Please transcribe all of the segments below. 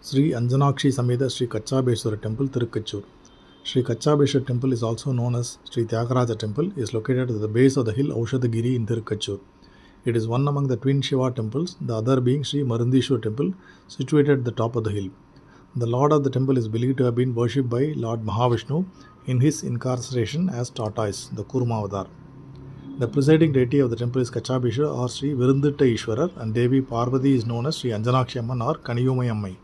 Sri Anjanakshi samedha Sri Kachabeswarar Temple, Thirukachur. Sri Kachabeswarar Temple is also known as Sri Tyagaraja Temple. Is located at the base of the hill Aushadagiri in Thirukachur. It is one among the twin Shiva temples, the other being Sri Maruntheeswarar Temple, situated at the top of the hill. The Lord of the temple is believed to have been worshipped by Lord Mahavishnu in his incarnation as tortoise, the Kurma avatar. The presiding deity of the temple is Kachabeswarar or Sri Viruntheeswarar, and Devi Parvati is known as Sri Anjanakshi Amman or Kaniyumai Ammai.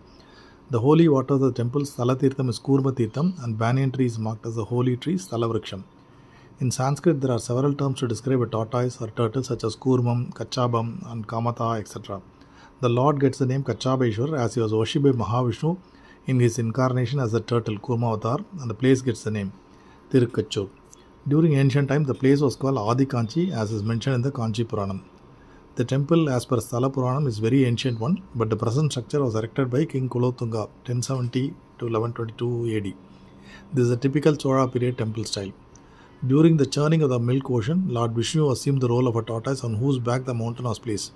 The holy water of the temple Sthala is Kurma Tirtham, and banyan tree is marked as the holy tree Sthala. In Sanskrit, there are several terms to describe a tortoise or turtle such as Kurmam, Kachabam, and Kamata, etc. The Lord gets the name Kachabeswarar as he was worshipped by Mahavishnu in his incarnation as the turtle Kurma avatar, and the place gets the name Thirukachur. During ancient times, the place was called Adi Kanchi as is mentioned in the Kanchi Puranam. The temple, as per Sthala Puranam, is very ancient one, but the present structure was erected by King Kulothunga 1070 to 1122 AD. This is a typical Chola period temple style. During the churning of the milk ocean, Lord Vishnu assumed the role of a tortoise on whose back the mountain was placed.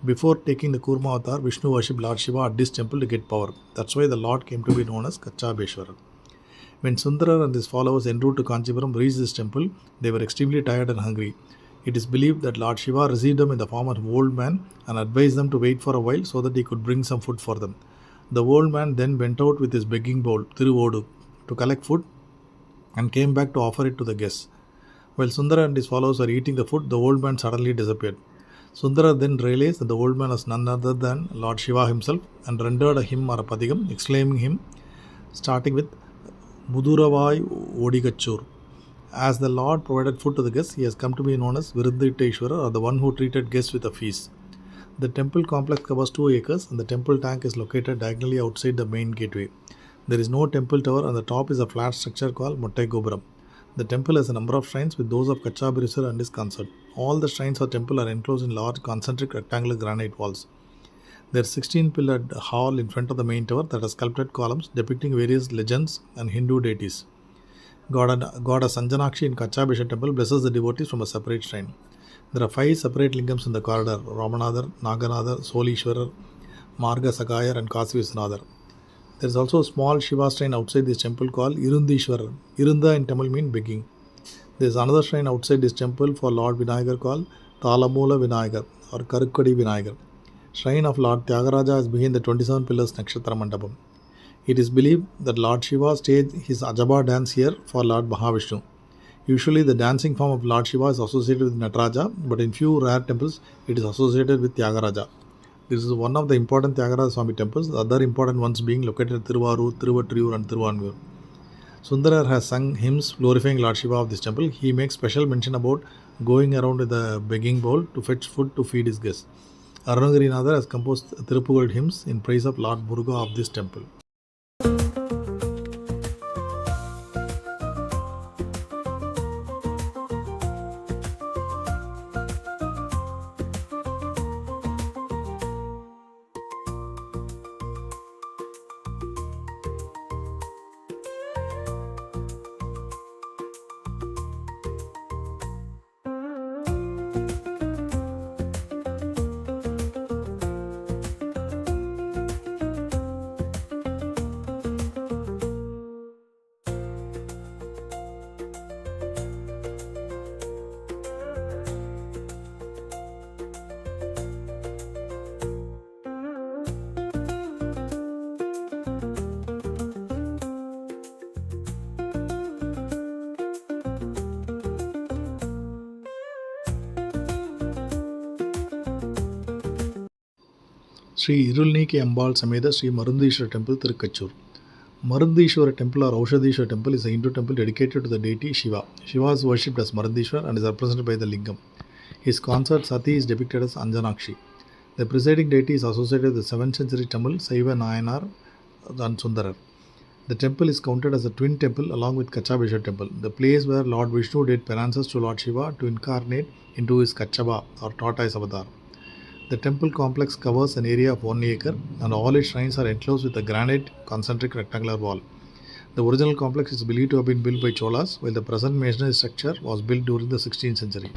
Before taking the Kurma avatar, Vishnu worshipped Lord Shiva at this temple to get power. That's why the Lord came to be known as Kachabeswarar. When Sundara and his followers en route to Kanchipuram reached this temple, they were extremely tired and hungry. It is believed that Lord Shiva received them in the form of an old man and advised them to wait for a while so that he could bring some food for them. The old man then went out with his begging bowl, Thiruvodu, to collect food and came back to offer it to the guests. While Sundara and his followers were eating the food, the old man suddenly disappeared. Sundara then realized that the old man was none other than Lord Shiva himself and rendered a hymn or a padigam, exclaiming him, starting with Muduravai Odigachur. As the Lord provided food to the guests, he has come to be known as Viruntheeswarar, or the one who treated guests with a feast. The temple complex covers 2 acres and the temple tank is located diagonally outside the main gateway. There is no temple tower and the top is a flat structure called Mottai Gopuram. The temple has a number of shrines with those of Kachabeswarar and his consort. All the shrines of the temple are enclosed in large concentric rectangular granite walls. There is 16-pillared hall in front of the main tower that has sculpted columns depicting various legends and Hindu deities. Goddess Anjanakshi in Kachabeswarar temple blesses the devotees from a separate shrine. There are 5 separate lingams in the corridor: Ramanadar, Naganadar, Solishwarar, Marghazhi and Kachabeswarar. There is also a small Shiva shrine outside this temple called Irulneeki. Irunda in Tamil means begging. There is another shrine outside this temple for Lord Vinayagar called Talamula Vinayagar or Karukkadi Vinayagar. Shrine of Lord Tyagaraja is behind the 27 pillars Nakshatra Mandapam. It is believed that Lord Shiva staged his Ajaba dance here for Lord Mahavishnu. Usually the dancing form of Lord Shiva is associated with Nataraja, but in few rare temples it is associated with Tyagaraja. This is one of the important Tyagaraja Swami temples, the other important ones being located at Thiruvarur, Thiruvattriyur and Thiruvanmiyur. Sundarar has sung hymns glorifying Lord Shiva of this temple. He makes special mention about going around with a begging bowl to fetch food to feed his guests. Arunagirinatha has composed Tiruppugal hymns in praise of Lord Muruga of this temple. Sri Irulneeki Ambal samedha Sri Maruntheeswarar Temple, Thirukachur. Maruntheeswarar Temple or Aushadheeswarar Temple is a Hindu temple dedicated to the deity Shiva. Shiva is worshipped as Maruntheeswarar and is represented by the lingam. His consort Sati is depicted as Anjanakshi. The presiding deity is associated with the 7th century Tamil Saiva Nayanar and Sundarar. The temple is counted as a twin temple along with Kachabeswarar temple, the place where Lord Vishnu did penances to Lord Shiva to incarnate into his Kachaba or tortoise avatar. The temple complex covers an area of 1 acre and all its shrines are enclosed with a granite concentric rectangular wall. The original complex is believed to have been built by Cholas, while the present masonry structure was built during the 16th century.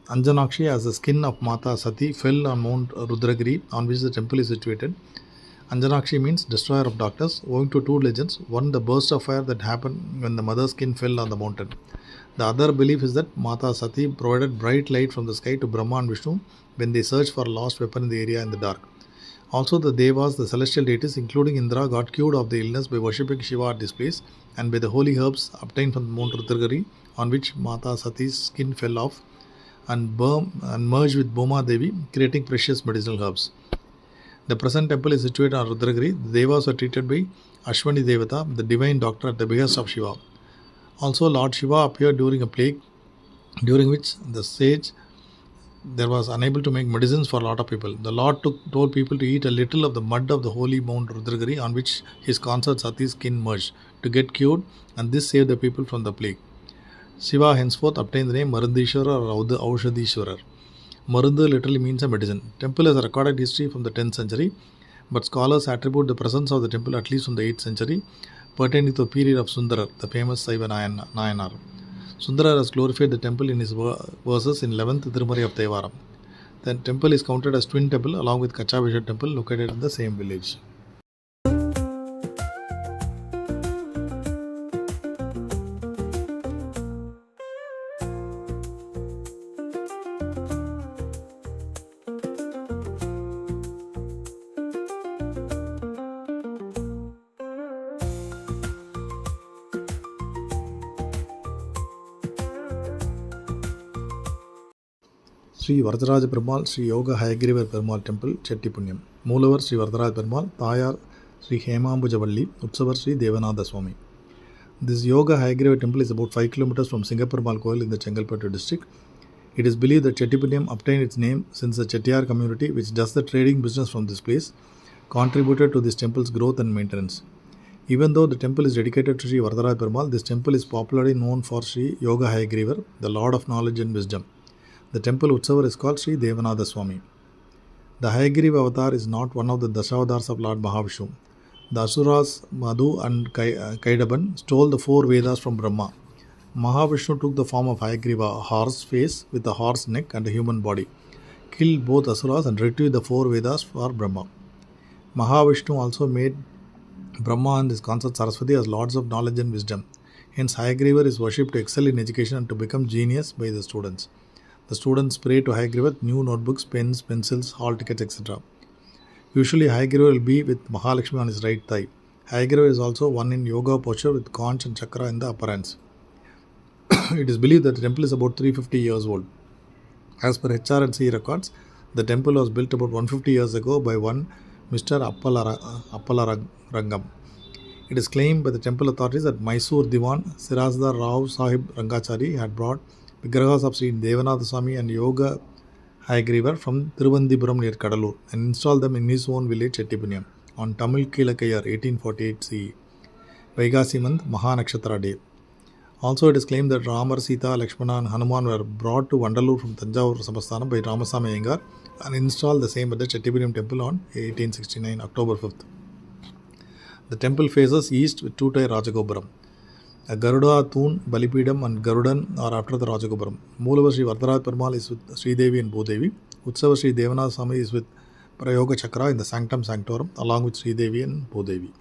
Anjanakshi, as the skin of Mata Sati, fell on Mount Rudragiri, on which the temple is situated. Anjanakshi means destroyer of darkness, owing to two legends. One, the burst of fire that happened when the mother's skin fell on the mountain. The other belief is that Mata Sati provided bright light from the sky to Brahma and Vishnu when they searched for a lost weapon in the area in the dark. Also, the Devas, the celestial deities, including Indra, got cured of the illness by worshipping Shiva at this place and by the holy herbs obtained from Mount Rudragiri, on which Mata Sati's skin fell off and merged with Bhuma Devi, creating precious medicinal herbs. The present temple is situated on Rudragiri. The Devas were treated by Ashwani Devata, the divine doctor, at the behest of Shiva. Also, Lord Shiva appeared during a plague, during which the sage there was unable to make medicines for a lot of people. The Lord told people to eat a little of the mud of the holy Mount Rudragiri, on which his consort Sati's skin merged, to get cured, and this saved the people from the plague. Shiva henceforth obtained the name Maruntheeswarar or Aushadishwarar. Marundu literally means a medicine. Temple has a recorded history from the 10th century, but scholars attribute the presence of the temple at least from the 8th century, pertaining to the period of Sundarar, the famous Saiva Nayanar. Sundarar has glorified the temple in his verses in 11th Tirumari of Thevaram. The temple is counted as twin temple along with Kachabeswarar temple located in the same village. Sri Varadaraja Perumal, Sri Yoga Hayagrivar Perumal Temple, Chettippunniyam. Moolavar Sri Varadaraja Perumal, Tayar Sri Hemambujavalli, Utsavar Sri Devanatha Swami. This Yoga Hayagrivar Temple is about 5 km from Singaperumal Koil in the Chengalpattu district. It is believed that Chettippunniyam obtained its name since the Chettiar community, which does the trading business from this place, contributed to this temple's growth and maintenance. Even though the temple is dedicated to Sri Varadaraja Perumal, this temple is popularly known for Sri Yoga Hayagrivar, the Lord of Knowledge and Wisdom. The temple Utsavar is called Sri Devanatha Swami. The Hayagriva avatar is not one of the Dashavadars of Lord Mahavishnu. The Asuras Madhu and Kaidaban stole the 4 Vedas from Brahma. Mahavishnu took the form of Hayagriva, a horse face with a horse neck and a human body, killed both Asuras and retrieved the 4 Vedas for Brahma. Mahavishnu also made Brahma and his consort Saraswati as lords of knowledge and wisdom. Hence, Hayagrivar is worshipped to excel in education and to become genius by the students. The students pray to Hayagrivar with new notebooks, pens, pencils, hall tickets, etc. Usually, Hayagrivar will be with Mahalakshmi on his right thigh. Hayagrivar is also one in yoga posture with conch and chakra in the upper hands. It is believed that the temple is about 350 years old. As per HR&C records, the temple was built about 150 years ago by one Mr. Appalarangam. It is claimed by the temple authorities that Mysore Diwan Sirajdar Rao Sahib Rangachari had brought Vigrahas of Sri Devanatha Swami and Yoga Hayagrivar from Thiruvandipuram near Kadalur and installed them in his own village Chettippunniyam on Tamil Kilakayar 1848 CE, Vaigasi month Mahanakshatra day. Also, it is claimed that Ramar, Sita, Lakshmana and Hanuman were brought to Vandalur from Tanjavur Samasthanam by Ramasamy Iyengar and installed the same at the Chettippunniyam temple on 1869 October 5th. The temple faces east with 2-tier Rajagopuram. A Garuda, Thun, Balipidam and Garudan are after the Rajagopuram. Moolavar Sri Varadaraja Perumal is with Sridevi and Bhudevi. Utsavar Sri Devanatha Swami is with Prayoga Chakra in the Sanctum Sanctorum along with Sridevi and Bhudevi.